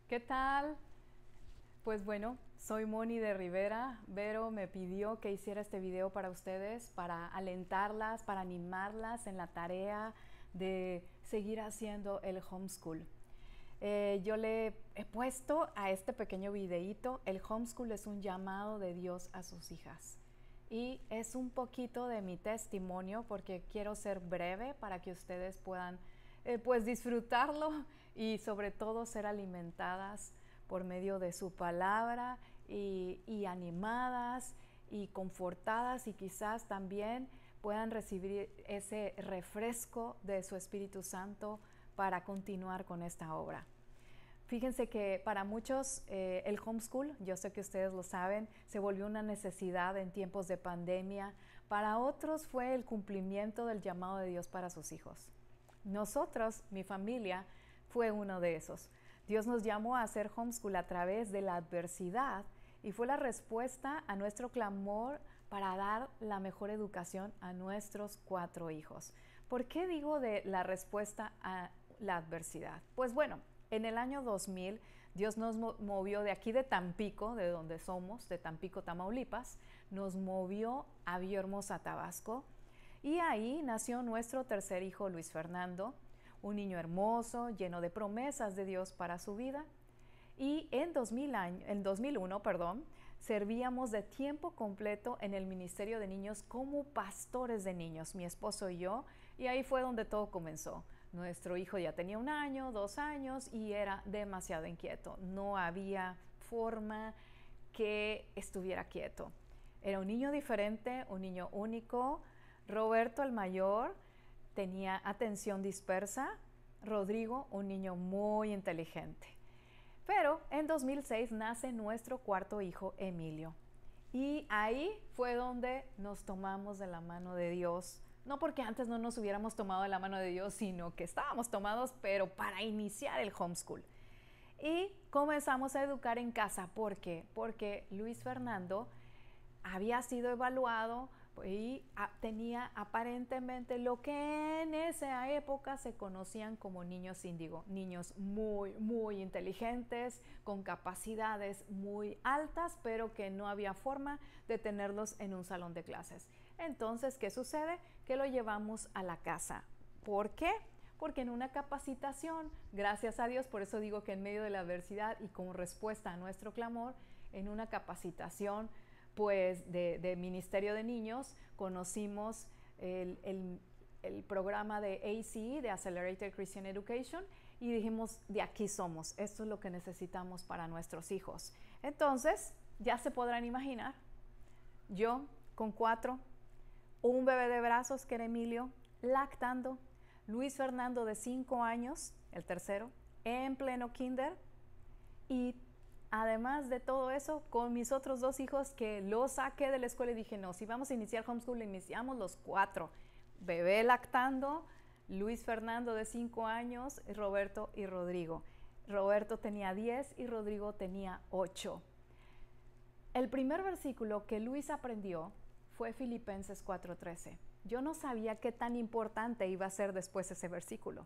¿Qué tal? Pues bueno, soy Moni de Rivera. Vero me pidió que hiciera este video para ustedes, para alentarlas, para animarlas en la tarea de seguir haciendo el homeschool. Yo le he puesto a este pequeño videíto, el homeschool es un llamado de Dios a sus hijas. Y es un poquito de mi testimonio porque quiero ser breve para que ustedes puedan pues disfrutarlo y sobre todo ser alimentadas por medio de su palabra y animadas y confortadas y quizás también puedan recibir ese refresco de su Espíritu Santo para continuar con esta obra. Fíjense que para muchos el homeschool, yo sé que ustedes lo saben, se volvió una necesidad en tiempos de pandemia. Para otros fue el cumplimiento del llamado de Dios para sus hijos. Nosotros, mi familia, fue uno de esos. Dios nos llamó a hacer homeschool a través de la adversidad y fue la respuesta a nuestro clamor para dar la mejor educación a nuestros 4 hijos. ¿Por qué digo de la respuesta a la adversidad? Pues bueno, en el año 2000 Dios nos movió de aquí de Tampico, de donde somos, de Tampico, Tamaulipas, nos movió a Villahermosa, Tabasco, y ahí nació nuestro tercer hijo, Luis Fernando, un niño hermoso, lleno de promesas de Dios para su vida. Y en 2001, servíamos de tiempo completo en el Ministerio de Niños como pastores de niños, mi esposo y yo, y ahí fue donde todo comenzó. Nuestro hijo ya tenía 1 año, 2 años y era demasiado inquieto. No había forma que estuviera quieto. Era un niño diferente, un niño único. Roberto, el mayor, tenía atención dispersa. Rodrigo, un niño muy inteligente. Pero en 2006 nace nuestro 4º hijo, Emilio. Y ahí fue donde nos tomamos de la mano de Dios. No porque antes no nos hubiéramos tomado de la mano de Dios, sino que estábamos tomados, pero para iniciar el homeschool. Y comenzamos a educar en casa. ¿Por qué? Porque Luis Fernando había sido evaluado y tenía aparentemente lo que en esa época se conocían como niños índigo, niños muy inteligentes, con capacidades muy altas, pero que no había forma de tenerlos en un salón de clases. Entonces, ¿qué sucede? Que lo llevamos a la casa. ¿Por qué? Porque en una capacitación, gracias a Dios, por eso digo que en medio de la adversidad y como respuesta a nuestro clamor, en una capacitación pues de Ministerio de Niños, conocimos el programa de ACE, de Accelerated Christian Education, y dijimos, de aquí somos, esto es lo que necesitamos para nuestros hijos. Entonces, ya se podrán imaginar, yo con 4, un bebé de brazos que era Emilio, lactando, Luis Fernando de 5 años, el tercero, en pleno kinder, y además de todo eso, con mis otros 2 hijos que los saqué de la escuela y dije, no, si vamos a iniciar homeschool, iniciamos los 4. Bebé lactando, Luis Fernando de 5 años, Roberto y Rodrigo. Roberto tenía 10 y Rodrigo tenía 8. El primer versículo que Luis aprendió fue Filipenses 4:13. Yo no sabía qué tan importante iba a ser después ese versículo,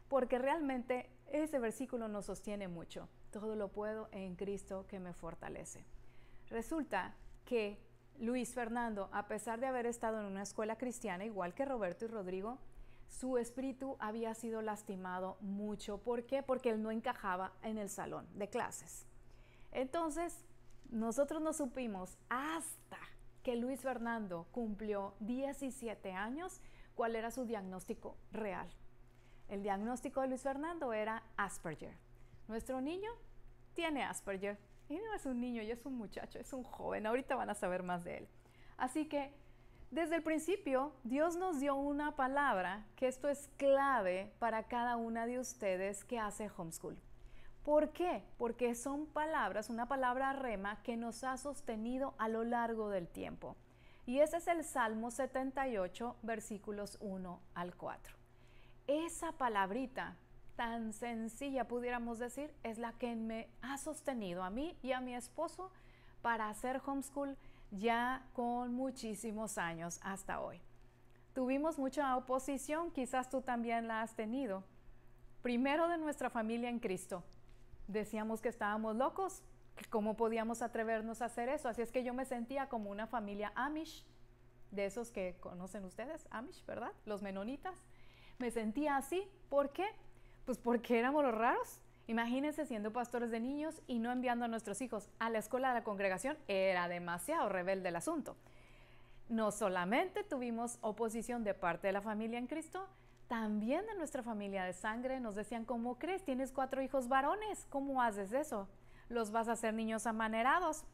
porque realmente ese versículo nos sostiene mucho. Todo lo puedo en Cristo que me fortalece. Resulta que Luis Fernando, a pesar de haber estado en una escuela cristiana, igual que Roberto y Rodrigo, su espíritu había sido lastimado mucho. ¿Por qué? Porque él no encajaba en el salón de clases. Entonces, nosotros no supimos hasta que Luis Fernando cumplió 17 años cuál era su diagnóstico real. El diagnóstico de Luis Fernando era Asperger. Nuestro niño tiene Asperger. Y no es un niño, ya es un muchacho, es un joven. Ahorita van a saber más de él. Así que desde el principio Dios nos dio una palabra, que esto es clave para cada una de ustedes que hace homeschool. ¿Por qué? Porque son palabras, una palabra rema que nos ha sostenido a lo largo del tiempo. Y ese es el Salmo 78, versículos 1 al 4. Esa palabrita tan sencilla, pudiéramos decir, es la que me ha sostenido a mí y a mi esposo para hacer homeschool ya con muchísimos años hasta hoy. Tuvimos mucha oposición, quizás tú también la has tenido. Primero de nuestra familia en Cristo. Decíamos que estábamos locos, que cómo podíamos atrevernos a hacer eso. Así es que yo me sentía como una familia Amish, de esos que conocen ustedes, Amish, ¿verdad? Los menonitas. Me sentía así. ¿Por qué? Pues porque éramos los raros. Imagínense siendo pastores de niños y no enviando a nuestros hijos a la escuela de la congregación. Era demasiado rebelde el asunto. No solamente tuvimos oposición de parte de la familia en Cristo, también de nuestra familia de sangre. Nos decían, ¿cómo crees? Tienes 4 hijos varones, ¿cómo haces eso? ¿Los vas a hacer niños amanerados?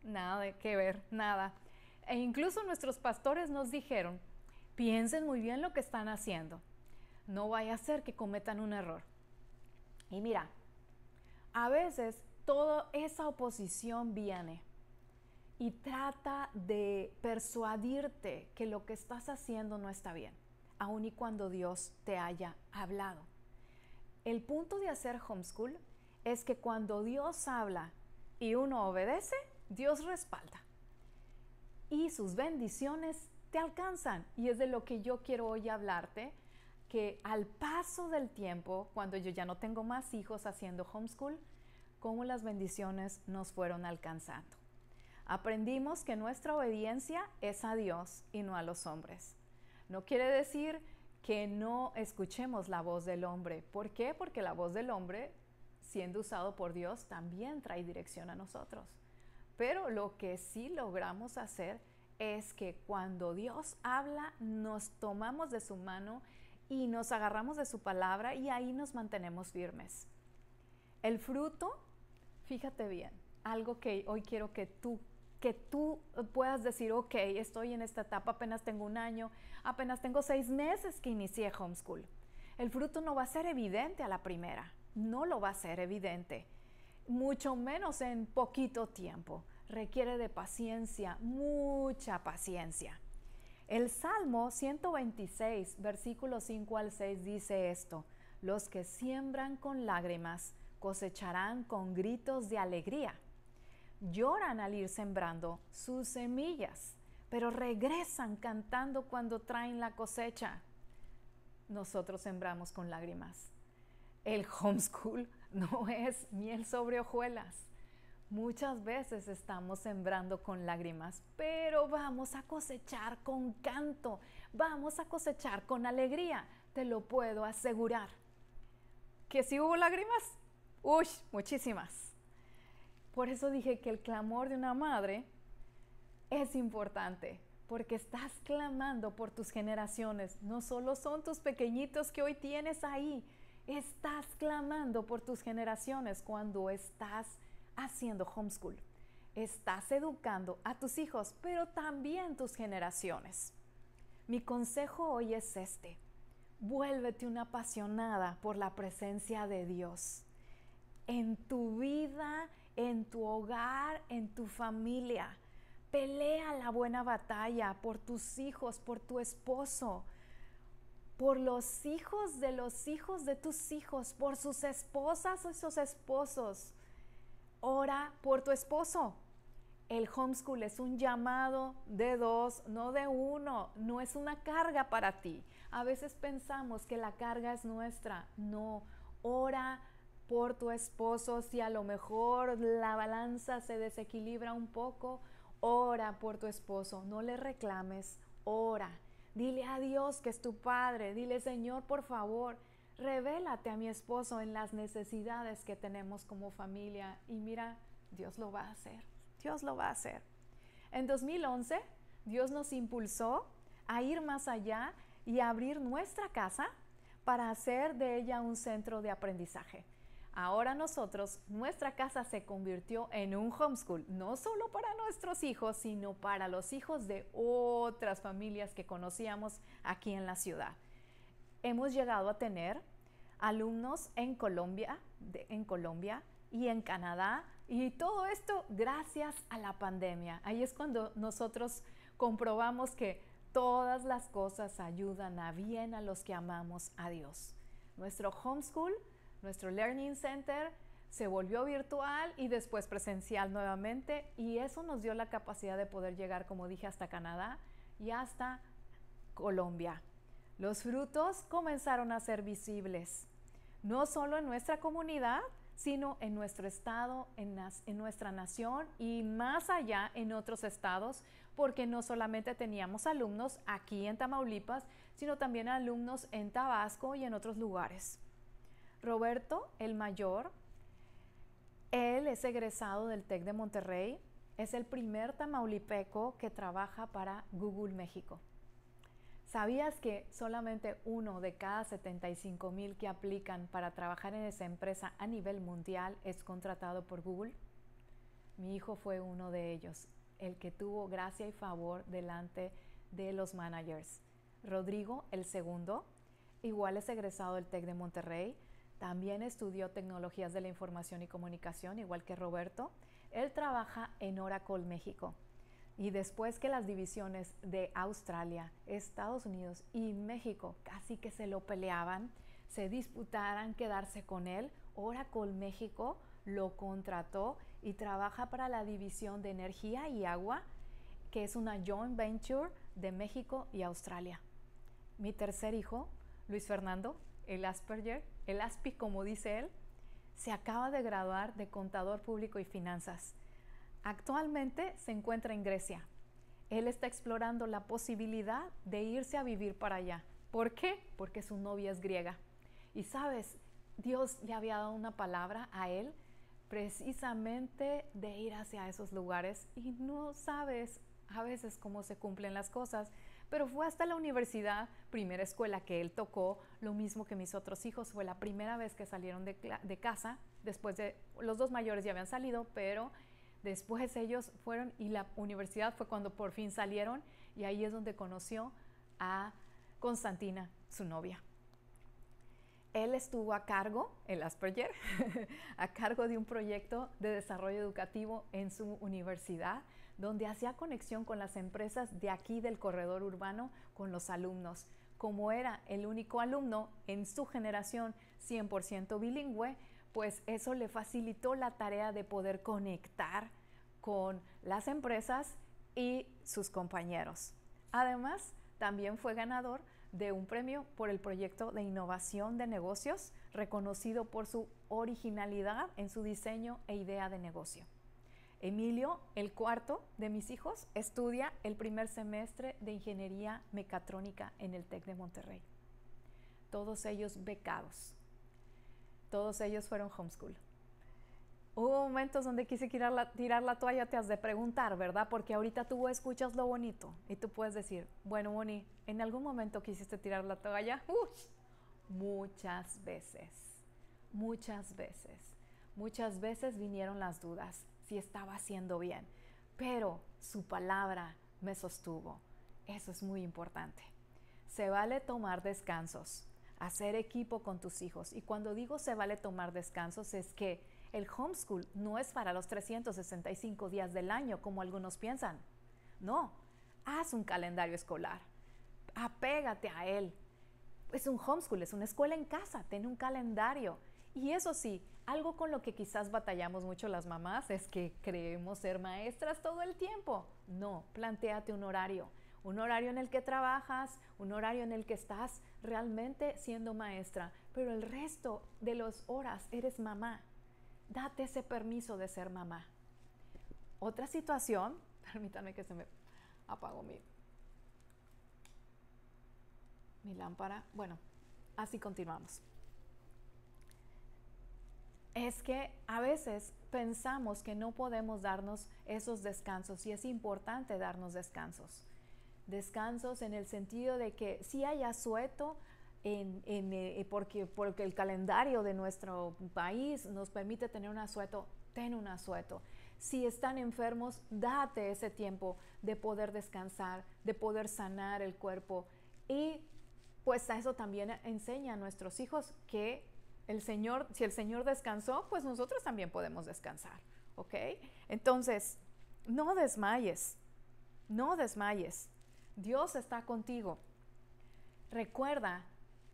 Nada de que ver, nada. E incluso nuestros pastores nos dijeron, piensen muy bien lo que están haciendo. No vaya a ser que cometan un error. Y mira, a veces toda esa oposición viene y trata de persuadirte que lo que estás haciendo no está bien, aun y cuando Dios te haya hablado. El punto de hacer homeschool es que cuando Dios habla y uno obedece, Dios respalda. Y sus bendiciones te alcanzan. Y es de lo que yo quiero hoy hablarte, que al paso del tiempo, cuando yo ya no tengo más hijos haciendo homeschool, cómo las bendiciones nos fueron alcanzando. Aprendimos que nuestra obediencia es a Dios y no a los hombres. No quiere decir que no escuchemos la voz del hombre. ¿Por qué? Porque la voz del hombre, siendo usado por Dios, también trae dirección a nosotros. Pero lo que sí logramos hacer es que cuando Dios habla, nos tomamos de su mano y nos agarramos de su palabra y ahí nos mantenemos firmes. El fruto, fíjate bien, algo que hoy quiero que tú puedas decir, ok, estoy en esta etapa, apenas tengo 1 año, apenas tengo 6 meses que inicié homeschool. El fruto no va a ser evidente a la primera, no lo va a ser evidente, mucho menos en poquito tiempo. Requiere de paciencia, mucha paciencia. El Salmo 126, versículos 5 al 6 dice esto: los que siembran con lágrimas cosecharán con gritos de alegría. Lloran al ir sembrando sus semillas, pero regresan cantando cuando traen la cosecha. Nosotros sembramos con lágrimas. El homeschool no es miel sobre hojuelas. Muchas veces estamos sembrando con lágrimas, pero vamos a cosechar con canto, vamos a cosechar con alegría, te lo puedo asegurar. ¿Que sí hubo lágrimas? ¡Uy! Muchísimas. Por eso dije que el clamor de una madre es importante, porque estás clamando por tus generaciones. No solo son tus pequeñitos que hoy tienes ahí, estás clamando por tus generaciones cuando estás haciendo homeschool. Estás educando a tus hijos, pero también tus generaciones. Mi consejo hoy es este: vuélvete una apasionada por la presencia de Dios en tu vida, en tu hogar, en tu familia. Pelea la buena batalla por tus hijos, por tu esposo, por los hijos de tus hijos, por sus esposas o sus esposos. Ora por tu esposo. El homeschool es un llamado de 2, no de 1. No es una carga para ti. A veces pensamos que la carga es nuestra. No, ora por tu esposo. Si a lo mejor la balanza se desequilibra un poco, ora por tu esposo. No le reclames, ora. Dile a Dios que es tu Padre. Dile: Señor, por favor, revélate a mi esposo en las necesidades que tenemos como familia. Y mira, Dios lo va a hacer. Dios lo va a hacer. En 2011, Dios nos impulsó a ir más allá y a abrir nuestra casa para hacer de ella un centro de aprendizaje. Ahora nuestra casa se convirtió en un homeschool, no solo para nuestros hijos, sino para los hijos de otras familias que conocíamos aquí en la ciudad. Hemos llegado a tener alumnos en Colombia y en Canadá, y todo esto gracias a la pandemia. Ahí es cuando nosotros comprobamos que todas las cosas ayudan a bien a los que amamos a Dios. Nuestro homeschool, nuestro Learning Center, se volvió virtual y después presencial nuevamente, y eso nos dio la capacidad de poder llegar, como dije, hasta Canadá y hasta Colombia. Los frutos comenzaron a ser visibles, no solo en nuestra comunidad, sino en nuestro estado, en nuestra nación y más allá en otros estados, porque no solamente teníamos alumnos aquí en Tamaulipas, sino también alumnos en Tabasco y en otros lugares. Roberto, el mayor, él es egresado del TEC de Monterrey, es el primer tamaulipeco que trabaja para Google México. ¿Sabías que solamente uno de cada 75,000 que aplican para trabajar en esa empresa a nivel mundial es contratado por Google? Mi hijo fue uno de ellos, el que tuvo gracia y favor delante de los managers. Rodrigo, el segundo, igual es egresado del TEC de Monterrey, también estudió tecnologías de la información y comunicación, igual que Roberto. Él trabaja en Oracle México. Y después que las divisiones de Australia, Estados Unidos y México casi que se lo peleaban, se disputaran quedarse con él, Oracle México lo contrató y trabaja para la división de energía y agua, que es una joint venture de México y Australia. Mi tercer hijo, Luis Fernando, el Asperger, el ASPI como dice él, se acaba de graduar de contador público y finanzas. Actualmente se encuentra en Grecia. Él está explorando la posibilidad de irse a vivir para allá. ¿Por qué? Porque su novia es griega. Y sabes, Dios le había dado una palabra a él precisamente de ir hacia esos lugares y no sabes a veces cómo se cumplen las cosas, pero fue hasta la universidad, primera escuela que él tocó, lo mismo que mis otros hijos, fue la primera vez que salieron de casa, después de, los dos mayores ya habían salido, pero después ellos fueron y la universidad fue cuando por fin salieron y ahí es donde conoció a Constantina, su novia. Él estuvo a cargo, el Asperger, a cargo de un proyecto de desarrollo educativo en su universidad, donde hacía conexión con las empresas de aquí del corredor urbano con los alumnos. Como era el único alumno en su generación 100% bilingüe, pues eso le facilitó la tarea de poder conectar con las empresas y sus compañeros. Además, también fue ganador de un premio por el proyecto de innovación de negocios, reconocido por su originalidad en su diseño e idea de negocio. Emilio, el cuarto de mis hijos, estudia el primer semestre de ingeniería mecatrónica en el TEC de Monterrey. Todos ellos becados. Todos ellos fueron homeschool. Hubo momentos donde quise tirar la toalla, te has de preguntar, ¿verdad? Porque ahorita tú escuchas lo bonito y tú puedes decir, bueno, Moni, ¿en algún momento quisiste tirar la toalla? Muchas veces, muchas veces. Muchas veces vinieron las dudas si estaba haciendo bien, pero su palabra me sostuvo. Eso es muy importante. Se vale tomar descansos, hacer equipo con tus hijos. Y cuando digo se vale tomar descansos es que el homeschool no es para los 365 días del año como algunos piensan. No, haz un calendario escolar, apégate a él. Es un homeschool, es una escuela en casa, ten un calendario. Y eso sí, algo con lo que quizás batallamos mucho las mamás es que creemos ser maestras todo el tiempo. No, plantéate un horario en el que trabajas, un horario en el que estás realmente siendo maestra, pero el resto de las horas eres mamá. Date ese permiso de ser mamá. Otra situación, permítame que se me apagó mi lámpara. Bueno, así continuamos. Es que a veces pensamos que no podemos darnos esos descansos y es importante darnos descansos. Descansos en el sentido de que sí hay asueto, porque el calendario de nuestro país nos permite tener un asueto, ten un asueto. Si están enfermos, date ese tiempo de poder descansar, de poder sanar el cuerpo. Y pues a eso también enseña a nuestros hijos que si el Señor descansó, pues nosotros también podemos descansar, ¿ok? Entonces, no desmayes, no desmayes. Dios está contigo. Recuerda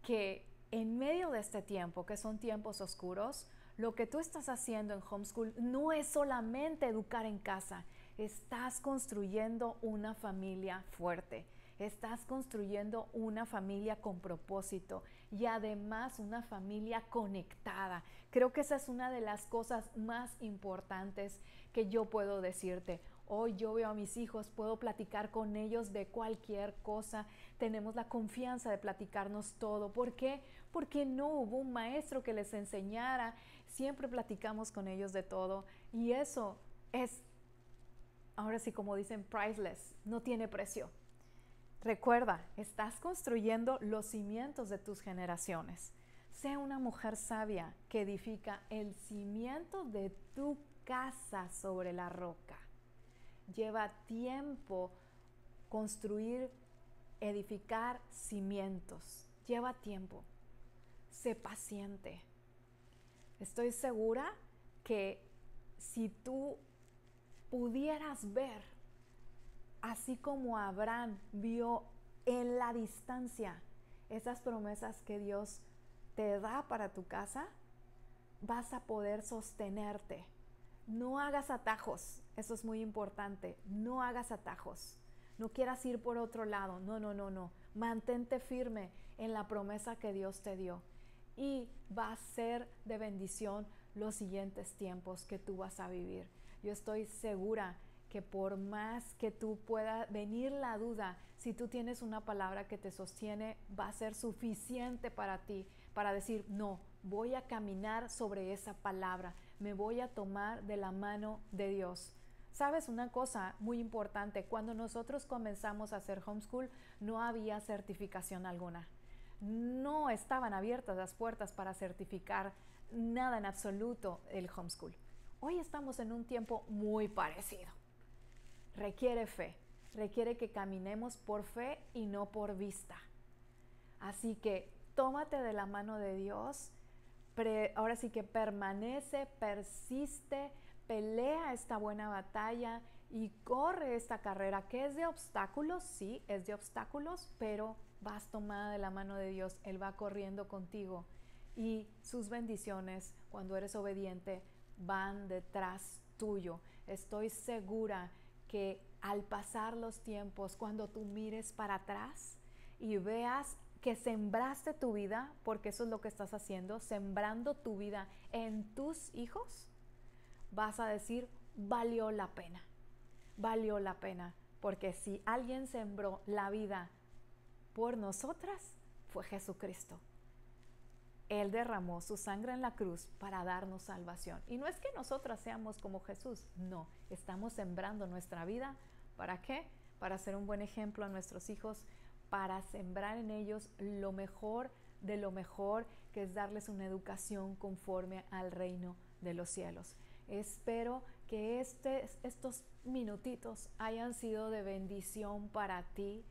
que en medio de este tiempo, que son tiempos oscuros, lo que tú estás haciendo en homeschool no es solamente educar en casa, estás construyendo una familia fuerte, estás construyendo una familia con propósito, y además una familia conectada. Creo que esa es una de las cosas más importantes que yo puedo decirte. Hoy yo veo a mis hijos, puedo platicar con ellos de cualquier cosa, tenemos la confianza de platicarnos todo. ¿Por qué? Porque no hubo un maestro que les enseñara, siempre platicamos con ellos de todo y eso es, ahora sí como dicen, priceless, no tiene precio. Recuerda, estás construyendo los cimientos de tus generaciones. Sé una mujer sabia que edifica el cimiento de tu casa sobre la roca. Lleva tiempo construir, edificar cimientos. Lleva tiempo. Sé paciente. Estoy segura que si tú pudieras ver, así como Abraham vio en la distancia esas promesas que Dios te da para tu casa, vas a poder sostenerte. No hagas atajos, eso es muy importante, no hagas atajos. No quieras ir por otro lado, no. Mantente firme en la promesa que Dios te dio y va a ser de bendición los siguientes tiempos que tú vas a vivir. Yo estoy segura que por más que tú pueda venir la duda, si tú tienes una palabra que te sostiene, va a ser suficiente para ti, para decir, no, voy a caminar sobre esa palabra, me voy a tomar de la mano de Dios. ¿Sabes una cosa muy importante? Cuando nosotros comenzamos a hacer homeschool, no había certificación alguna. No estaban abiertas las puertas para certificar nada en absoluto el homeschool. Hoy estamos en un tiempo muy parecido. Requiere fe, requiere que caminemos por fe y no por vista. Así que tómate de la mano de Dios, ahora sí que permanece, persiste, pelea esta buena batalla y corre esta carrera que es de obstáculos, sí, es de obstáculos, pero vas tomada de la mano de Dios, Él va corriendo contigo y sus bendiciones, cuando eres obediente, van detrás tuyo. Estoy segura que al pasar los tiempos, cuando tú mires para atrás y veas que sembraste tu vida, porque eso es lo que estás haciendo, sembrando tu vida en tus hijos, vas a decir, valió la pena, porque si alguien sembró la vida por nosotras, fue Jesucristo. Él derramó su sangre en la cruz para darnos salvación. Y no es que nosotras seamos como Jesús, no, estamos sembrando nuestra vida. ¿Para qué? Para ser un buen ejemplo a nuestros hijos, para sembrar en ellos lo mejor de lo mejor, que es darles una educación conforme al reino de los cielos. Espero que estos minutitos hayan sido de bendición para ti,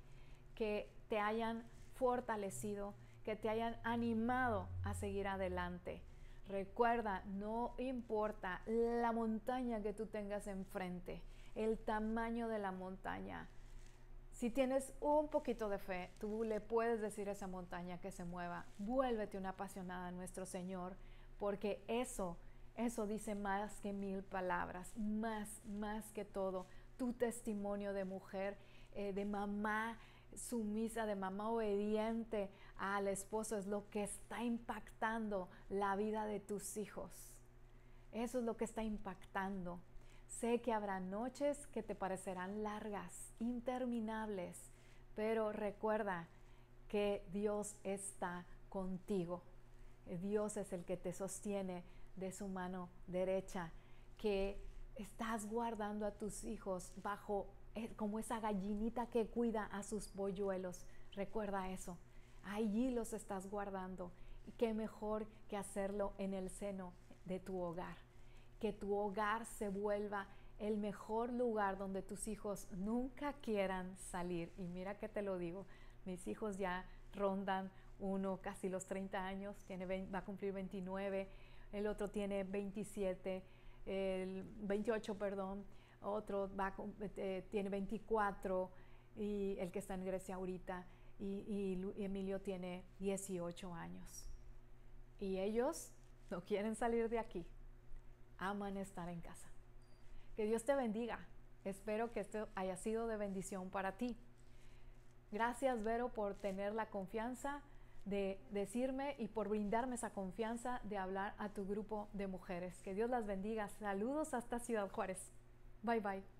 que te hayan fortalecido, que te hayan animado a seguir adelante. Recuerda, no importa la montaña que tú tengas enfrente, el tamaño de la montaña. Si tienes un poquito de fe, tú le puedes decir a esa montaña que se mueva. Vuélvete una apasionada a nuestro Señor, porque eso dice más que 1000 palabras, más que todo. Tu testimonio de mujer, de mamá sumisa, de mamá obediente al esposo, es lo que está impactando la vida de tus hijos. Eso es lo que está impactando. Sé que habrá noches que te parecerán largas, interminables, pero recuerda que Dios está contigo. Dios es el que te sostiene de su mano derecha, que estás guardando a tus hijos bajo, como esa gallinita que cuida a sus polluelos. Recuerda eso. Allí los estás guardando. Y qué mejor que hacerlo en el seno de tu hogar. Que tu hogar se vuelva el mejor lugar donde tus hijos nunca quieran salir. Y mira que te lo digo, mis hijos ya rondan uno casi los 30 años, va a cumplir 29, el otro tiene 27, el 28, perdón, otro tiene 24 y el que está en Grecia ahorita, y Emilio tiene 18 años. Y ellos no quieren salir de aquí. Aman estar en casa. Que Dios te bendiga. Espero que esto haya sido de bendición para ti. Gracias, Vero, por tener la confianza de decirme y por brindarme esa confianza de hablar a tu grupo de mujeres. Que Dios las bendiga. Saludos hasta Ciudad Juárez. Bye bye.